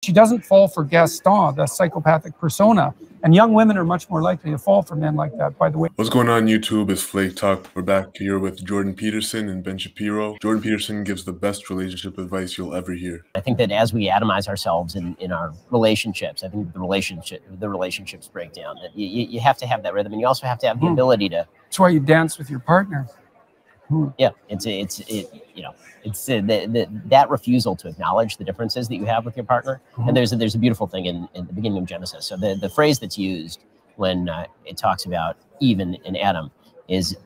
She doesn't fall for Gaston, the psychopathic persona. And young women are much more likely to fall for men like that, by the way. What's going on, YouTube? It's Flake Talk. We're back here with Jordan Peterson and Ben Shapiro. Jordan Peterson gives the best relationship advice you'll ever hear. I think that as we atomize ourselves in our relationships, I think the relationships break down. That you have to have that rhythm, and you also have to have the ability to. That's why you dance with your partner. Yeah, that refusal to acknowledge the differences that you have with your partner. And there's a beautiful thing in the beginning of Genesis. So the phrase that's used when it talks about Eve and Adam is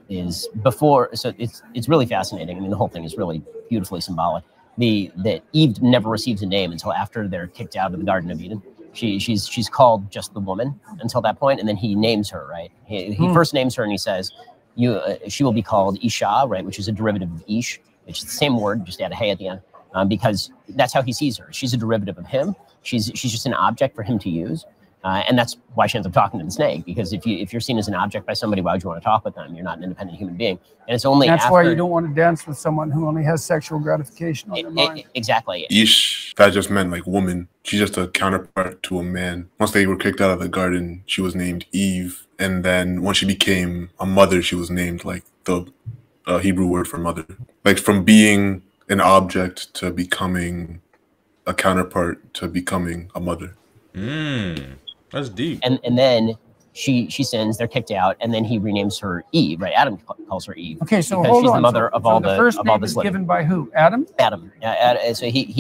before. So it's really fascinating. I mean, the whole thing is really beautifully symbolic. That Eve never receives a name until after they're kicked out of the Garden of Eden. She's called just the woman until that point, and then he names her. Right? He first names her, and he says, she will be called Isha, right, which is a derivative of Ish, which is the same word, just add a hey at the end, because that's how he sees her. She's a derivative of him. She's just an object for him to use, and that's why she ends up talking to the snake. Because if you're seen as an object by somebody, why would you want to talk with them? You're not an independent human being, and it's only that's why you don't want to dance with someone who only has sexual gratification on their mind. Exactly. Ish, that just meant like woman. She's just a counterpart to a man. Once they were kicked out of the garden, she was named Eve. And then when she became a mother, she was named like the Hebrew word for mother. Like from being an object to becoming a counterpart to becoming a mother. That's deep. And then she sins, they're kicked out, and then he renames her Eve, right? Adam calls her Eve. Okay, so because hold she's on. the mother of all the first name this is given by who? Adam? Adam. So he's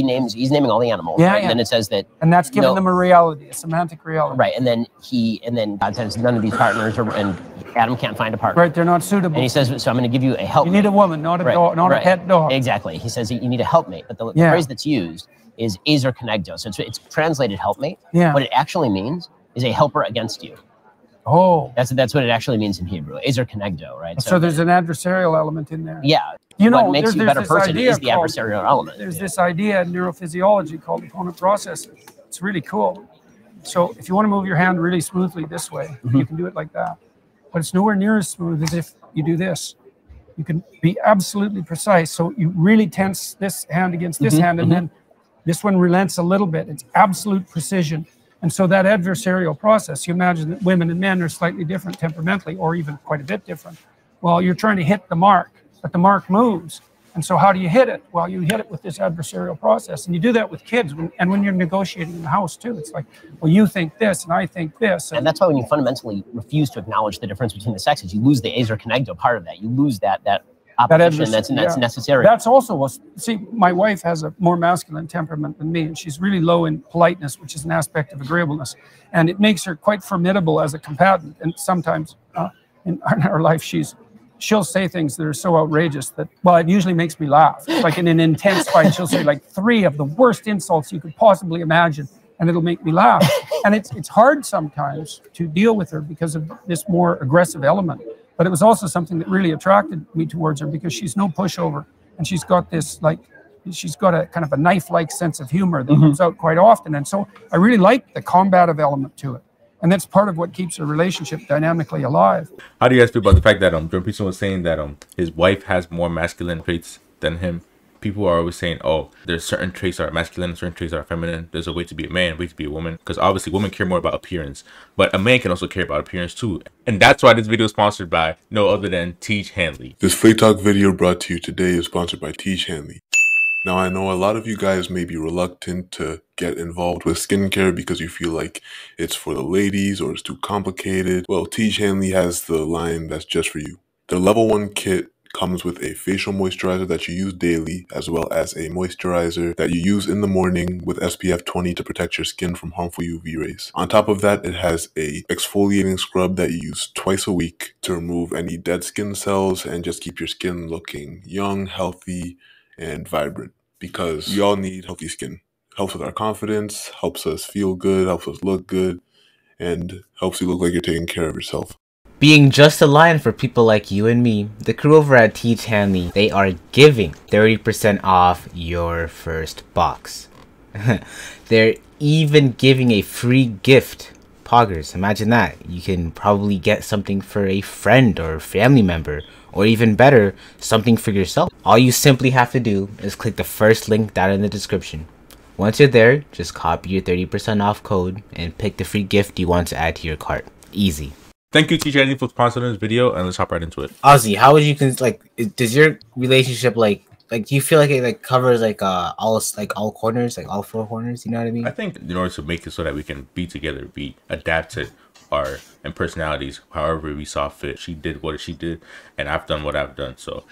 naming all the animals. Yeah, right? yeah. And then it says that. And that's giving them a reality, a semantic reality. Right. And then God says none of these partners and Adam can't find a partner. Right, they're not suitable. And he says, so I'm going to give you a helpmate. You need a woman, not a dog, not a pet dog. Exactly. He says you need a helpmate, but the phrase that's used is ezer kenegdo. So it's translated helpmate. Yeah. What it actually means is a helper against you. Oh, that's what it actually means in Hebrew. Ezer kenegdo, right? So there's an adversarial element in there. Yeah. You know, what makes you a better person is the adversarial element. There's this idea in neurophysiology called opponent processing. It's really cool. So if you want to move your hand really smoothly this way, you can do it like that. But it's nowhere near as smooth as if you do this. You can be absolutely precise. So you really tense this hand against this hand, and then this one relents a little bit. It's absolute precision. And so that adversarial process, you imagine that women and men are slightly different temperamentally, or even quite a bit different. Well, you're trying to hit the mark, but the mark moves. And so how do you hit it? Well, you hit it with this adversarial process. And you do that with kids. And when you're negotiating in the house, too, it's like, well, you think this, and I think this. And that's why when you fundamentally refuse to acknowledge the difference between the sexes, you lose the ezer kenegdo part of that. You lose that opposition that's necessary. That's also, see, my wife has a more masculine temperament than me, and she's really low in politeness, which is an aspect of agreeableness. And it makes her quite formidable as a combatant. And sometimes in our life, she'll say things that are so outrageous that, well, it usually makes me laugh. Like in an intense fight, she'll say like 3 of the worst insults you could possibly imagine, and it'll make me laugh. And it's hard sometimes to deal with her because of this more aggressive element. But it was also something that really attracted me towards her, because she's no pushover, and she's got this she's got a kind of a knife-like sense of humor that comes out quite often. And so I really like the combative element to it. And that's part of what keeps a relationship dynamically alive. How do you guys feel about the fact that Jordan Peterson was saying that his wife has more masculine traits than him? People are always saying, oh, there's certain traits that are masculine, certain traits that are feminine. There's a way to be a man, a way to be a woman. Because obviously women care more about appearance, but a man can also care about appearance too. And that's why this video is sponsored by no other than Teach Hanley. This Flake Talk video brought to you today is sponsored by Teach Hanley. Now, I know a lot of you guys may be reluctant to get involved with skincare because you feel like it's for the ladies or it's too complicated. Well, Teach Hanley has the line that's just for you. The level 1 kit comes with a facial moisturizer that you use daily, as well as a moisturizer that you use in the morning with SPF 20 to protect your skin from harmful UV rays. On top of that, it has a exfoliating scrub that you use twice a week to remove any dead skin cells and just keep your skin looking young, healthy, and vibrant, because we all need healthy skin. Helps with our confidence, helps us feel good, helps us look good, and helps you look like you're taking care of yourself. Being just a line for people like you and me, the crew over at Teach Hanley, they are giving 30% off your first box. They're even giving a free gift. Poggers, imagine that. You can probably get something for a friend or family member, or even better, something for yourself. All you simply have to do is click the first link down in the description. Once you're there, just copy your 30% off code and pick the free gift you want to add to your cart. Easy. Thank you, Teach Andy, for sponsoring this video, and let's hop right into it. Ozzy, how would you does your relationship do you feel like it covers all corners, like all four corners, you know what I mean? I think in order to make it so that we can be together, we adapted our and personalities however we saw fit. She did what she did, and I've done what I've done. So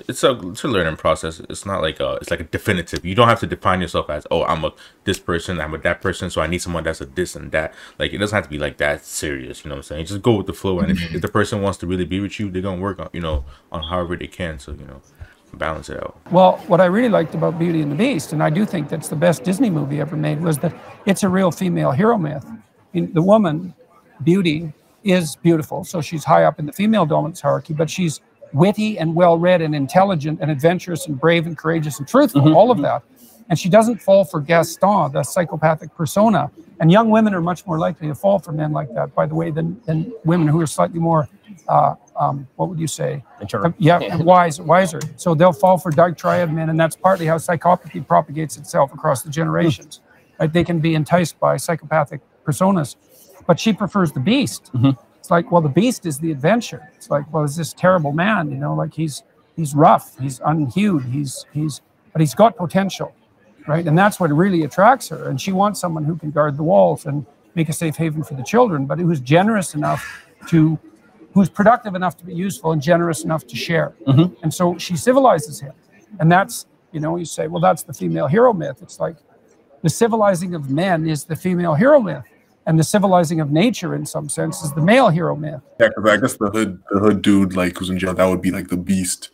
it's a learning process. It's not like it's like a definitive. You don't have to define yourself as, oh, I'm a this person, I'm a that person, so I need someone that's a this and that. Like, it doesn't have to be like that serious, you know what I'm saying? Just go with the flow, and if the person wants to really be with you, they're gonna work on, on however they can. So, balance it out. Well, what I really liked about Beauty and the Beast, and I do think that's the best Disney movie ever made, was that it's a real female hero myth. I mean, the woman, Beauty, is beautiful, so she's high up in the female dominance hierarchy, but she's witty and well-read and intelligent and adventurous and brave and courageous and truthful, all of that. And she doesn't fall for Gaston, the psychopathic persona. And young women are much more likely to fall for men like that, by the way, than women who are slightly more, what would you say? Yeah, wiser. So they'll fall for dark triad men, and that's partly how psychopathy propagates itself across the generations. Right? They can be enticed by psychopathic personas. But she prefers the Beast. It's like, well, the Beast is the adventure. It's like, well, is this terrible man, like he's rough, he's unhued, but he's got potential. Right, and that's what really attracts her. And she wants someone who can guard the walls and make a safe haven for the children, but who's generous enough who's productive enough to be useful and generous enough to share. And so she civilizes him. And that's, you say, well, that's the female hero myth. It's like the civilizing of men is the female hero myth. And the civilizing of nature, in some sense, is the male hero myth. Yeah, because I guess the hood dude, who's in jail, that would be like the Beast.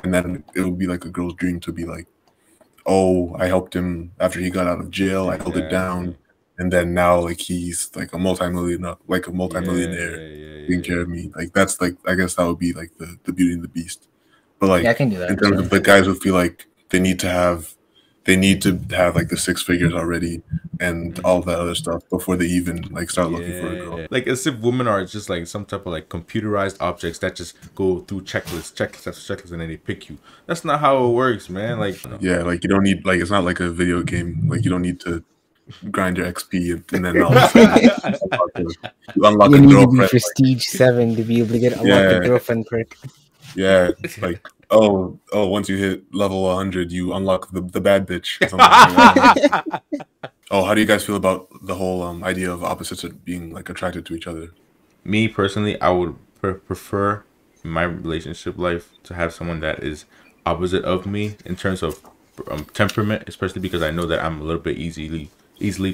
And then it would be like a girl's dream to be like, oh, I helped him after he got out of jail. I held it down, and then now he's like a multimillionaire, taking care of me. Like, that's I guess that would be like the Beauty and the Beast. But I can do that. In terms of the guys who feel like they need to have like the six figures already and all that other stuff before they even start looking for a girl. Like, as if women are just like some type of computerized objects that just go through checklists, and then they pick you. That's not how it works, man. Yeah, you don't need it's not like a video game. You don't need to grind your XP and then all of a sudden you unlock a girlfriend. You need to be prestige 7 to be able to unlock the girlfriend perk. Yeah, oh, once you hit level 100, you unlock the bad bitch. Or something like that. Oh, how do you guys feel about the whole idea of opposites being attracted to each other? Me personally, I would prefer in my relationship life to have someone that is opposite of me in terms of temperament, especially because I know that I'm a little bit easily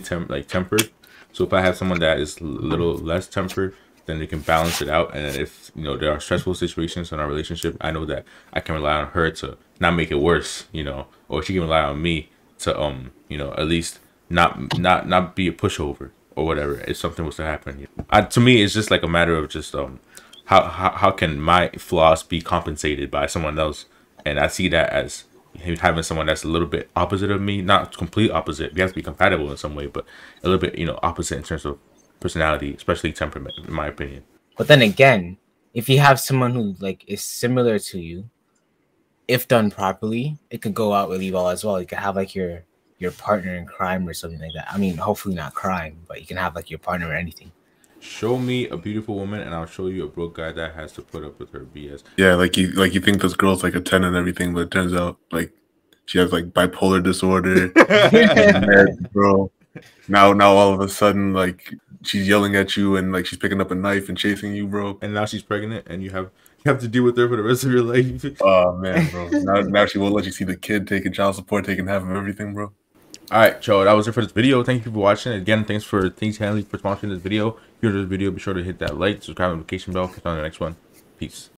tempered. So if I have someone that is a little less tempered, then they can balance it out. And if there are stressful situations in our relationship, I know that I can rely on her to not make it worse, or she can rely on me to at least not be a pushover or whatever if something was to happen. To me, it's just a matter of just how can my flaws be compensated by someone else, and I see that as having someone that's a little bit opposite of me, not complete opposite. We have to be compatible in some way, but a little bit opposite in terms of personality, especially temperament, in my opinion. But then again, if you have someone who is similar to you, if done properly, it could go out really well as well. You could have your partner in crime or something like that. I mean, hopefully not crime, but you can have your partner or anything. Show me a beautiful woman, and I'll show you a broke guy that has to put up with her BS. Yeah, you think this girl's a 10 and everything, but it turns out she has bipolar disorder. Bro. Now all of a sudden she's yelling at you and she's picking up a knife and chasing you, bro. And now she's pregnant, and you have to deal with her for the rest of your life. Oh man, bro. Now she won't let you see the kid taking child support, taking half of everything, bro. All right, Joe, that was it for this video. Thank you for watching. Again, thanks for Teach Hanley for sponsoring this video. If you enjoyed this video, be sure to hit that like, subscribe, notification bell. Catch you on the next one. Peace.